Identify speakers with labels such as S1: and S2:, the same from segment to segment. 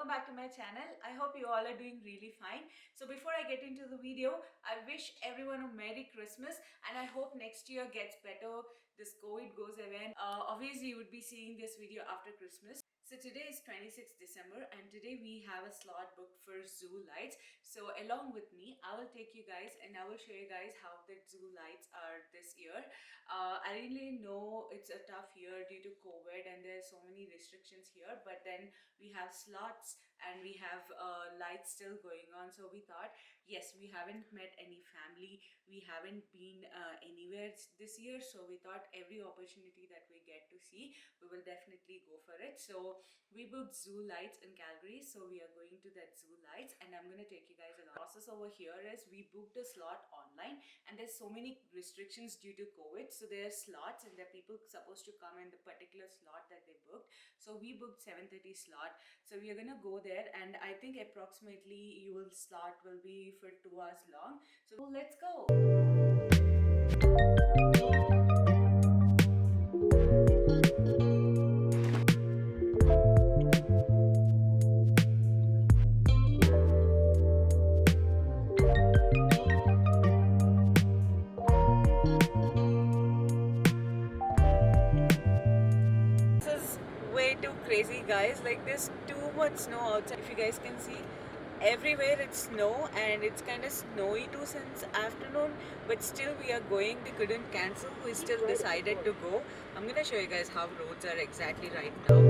S1: welcome back to my channel. I hope you all are doing really fine. So before I get into the video, I wish everyone a Merry Christmas and I hope next year gets better, this COVID goes away. Obviously you would be seeing this video after Christmas. So today is 26th December and today we have a slot booked for Zoo Lights. So along with me, I will take you guys and I will show you guys how the Zoo Lights are this year. I really know it's a tough year due to COVID and there's so many restrictions here, but then we have slots and we have lights still going on. So we thought, yes, we haven't met any family, we haven't been anywhere this year, so we thought every opportunity that we get to see, we will definitely go for it. So we booked Zoo Lights in Calgary, so we are going to that Zoo Lights and I'm going to take you guys along. The process over here is we booked a slot online and there's so many restrictions due to COVID, so there are slots and there are people supposed to come in the particular slot that they booked. So we booked 7:30 slot, so we are gonna go there and I think approximately your slot will be for 2 hours long, so let's go. This is way too crazy, guys. Like, there's too much snow outside. If you guys can see, everywhere it's snow and it's kind of snowy too since afternoon, but still we are going. We couldn't cancel, we still decided to go. I'm gonna show you guys how roads are exactly right now.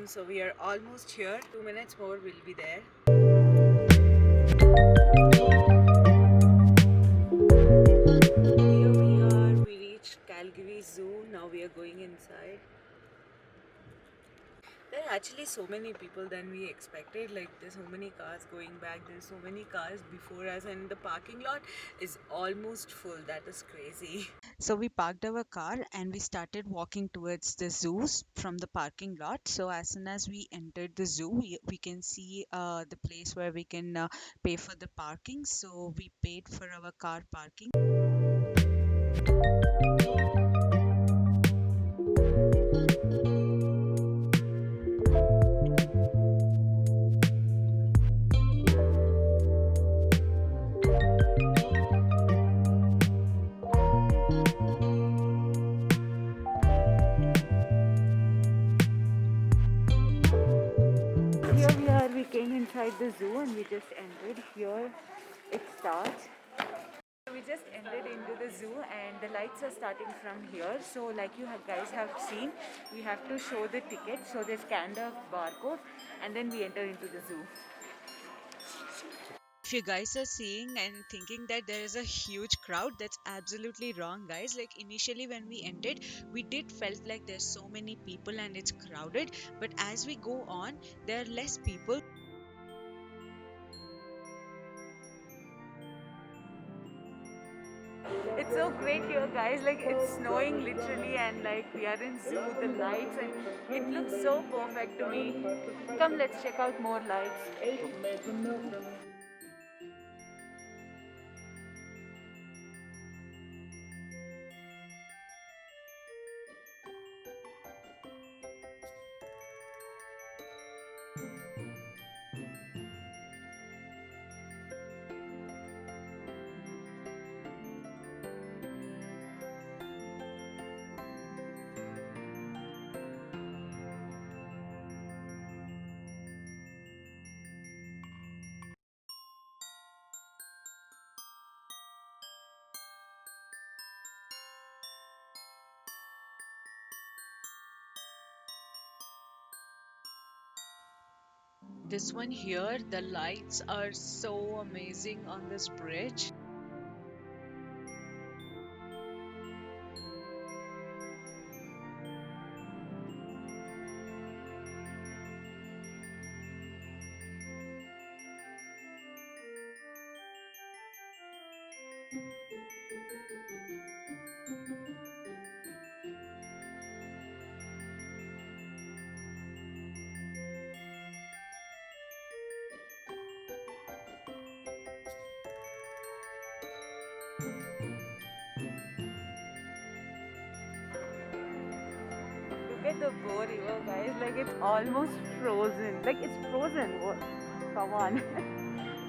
S1: So we are almost here. 2 minutes more, we'll be there. Here we are. We reached Calgary Zoo. Now we are going inside. There are actually so many people than we expected. Like, there's so many cars going back, there's so many cars before us, and the parking lot is almost full. That is crazy. So we parked our car and we started walking towards the zoos from the parking lot. So as soon as we entered the zoo, we can see the place where we can pay for the parking. So we paid for our car parking. Here we are, we came inside the zoo and we just entered. Here it starts. So we just entered into the zoo and the lights are starting from here. So like you guys have seen, we have to show the ticket. So they scan the barcode and then we enter into the zoo. If you guys are seeing and thinking that there is a huge crowd, that's absolutely wrong, guys. Like, initially when we entered, we did felt like there's so many people and it's crowded, but as we go on, there are less people. It's so great here, guys. Like, it's snowing literally and like we are in zoo, the lights, and it looks so perfect to me. Come, let's check out more lights. This one here, the lights are so amazing on this bridge. the Bo River, guys. Like it's almost frozen. Like it's frozen. Come on.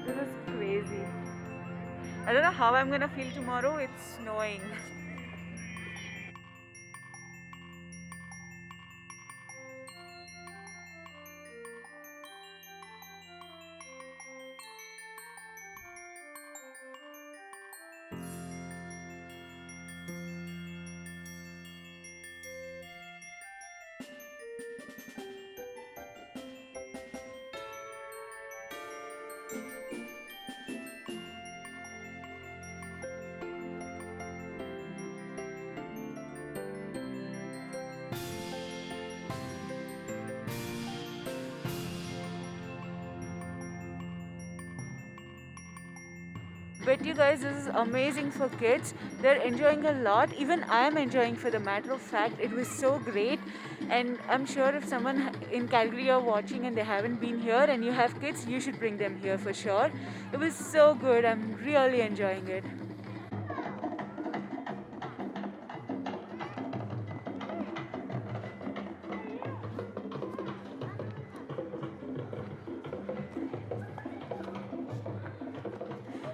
S1: This is crazy. I don't know how I'm gonna feel tomorrow. It's snowing. Bet you guys, this is amazing for kids. They're enjoying a lot. Even I am enjoying, for the matter of fact. It was so great. And I'm sure if someone in Calgary are watching and they haven't been here and you have kids, you should bring them here for sure. It was so good. I'm really enjoying it.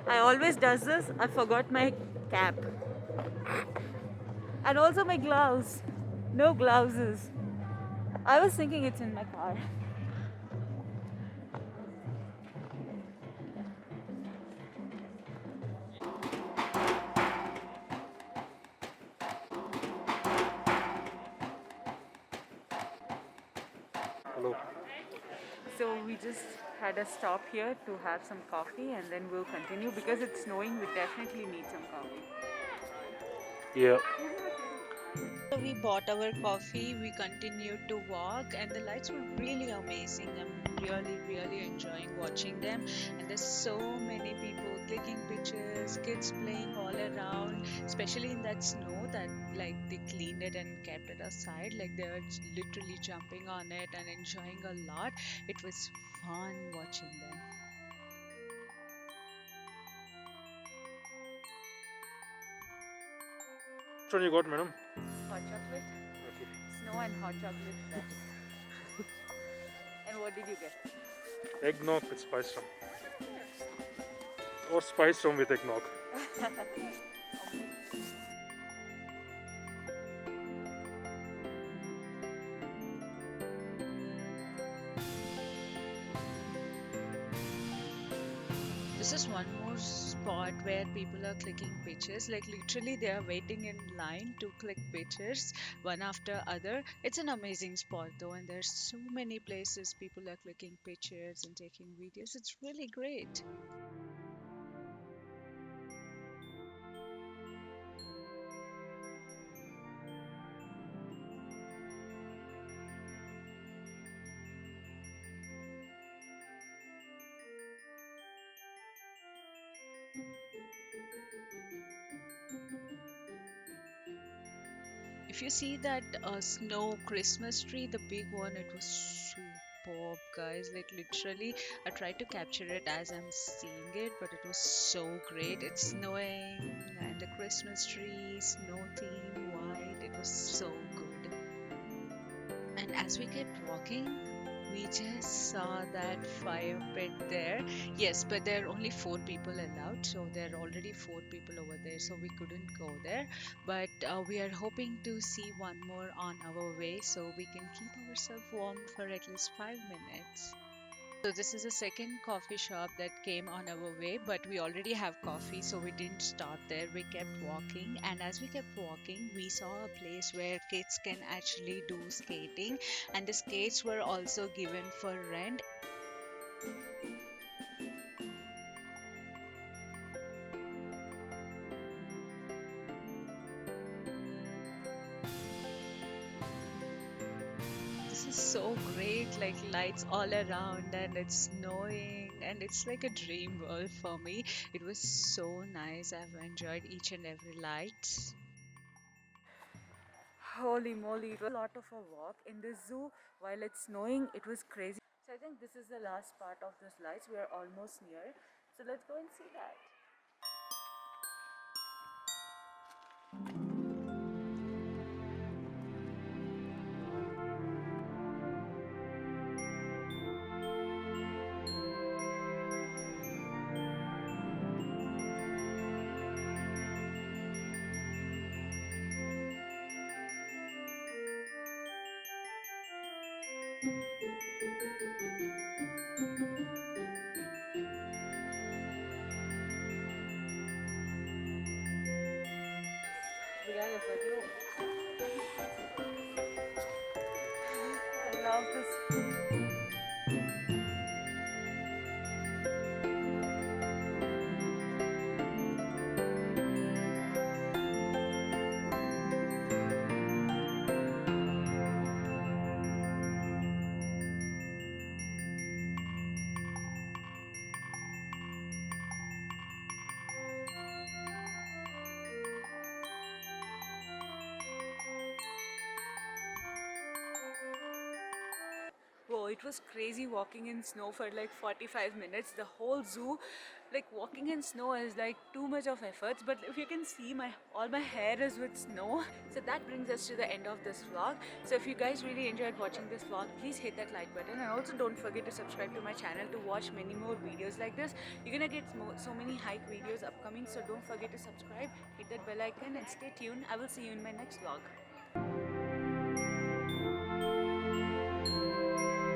S1: I always does this. I forgot my cap. And also my gloves. No gloves. I was thinking it's in my car.
S2: Hello.
S1: So we just had a stop here to have some coffee and then we'll continue. Because it's snowing, we definitely need some coffee.
S2: Yeah.
S3: So we bought our coffee, we continued to walk, and the lights were really amazing. I'm really enjoying watching them. And there's so many people clicking pictures, kids playing all around, especially in that snow that like they cleaned it and kept it aside. Like they were literally jumping on it and enjoying a lot. It was fun watching them.
S2: Which one you got, madam?
S1: Hot chocolate,
S2: Okay.
S1: snow and hot chocolate. And what did you get?
S2: Eggnog with spice rum. Or spice rum with eggnog.
S3: This is one more spot where people are clicking pictures. Like literally, they are waiting in line to click pictures one after other. It's an amazing spot though, and there's so many places people are clicking pictures and taking videos. It's really great. If you see that snow Christmas tree, the big one, it was superb, guys. Like literally, I tried to capture it as I'm seeing it, but it was so great. It's snowing and the Christmas tree, snow theme, white. It was so good. And as we kept walking, we just saw that fire pit there. Yes, but there are only 4 people allowed, so there are already 4 people over there, so we couldn't go there. But we are hoping to see one more on our way, so we can keep ourselves warm for at least 5 minutes. So this is the second coffee shop that came on our way, but we already have coffee, so we didn't stop there. We kept walking, and as we kept walking, we saw a place where kids can actually do skating, and the skates were also given for rent. This is so great, like lights all around, and it's snowing, and it's like a dream world for me. It was so nice. I've enjoyed each and every light.
S1: Holy moly, it was a lot of a walk in the zoo while it's snowing. It was crazy. So I think this is the last part of the slides. We are almost near. So let's go and see that. I love this. Whoa, it was crazy walking in snow for like 45 minutes. The whole zoo, like walking in snow is like too much of efforts. But if you can see, my all my hair is with snow. So that brings us to the end of this vlog. So if you guys really enjoyed watching this vlog, please hit that like button, and also don't forget to subscribe to my channel to watch many more videos like this. You're gonna get so many hike videos upcoming. So don't forget to subscribe, hit that bell icon, and stay tuned. I will see you in my next vlog.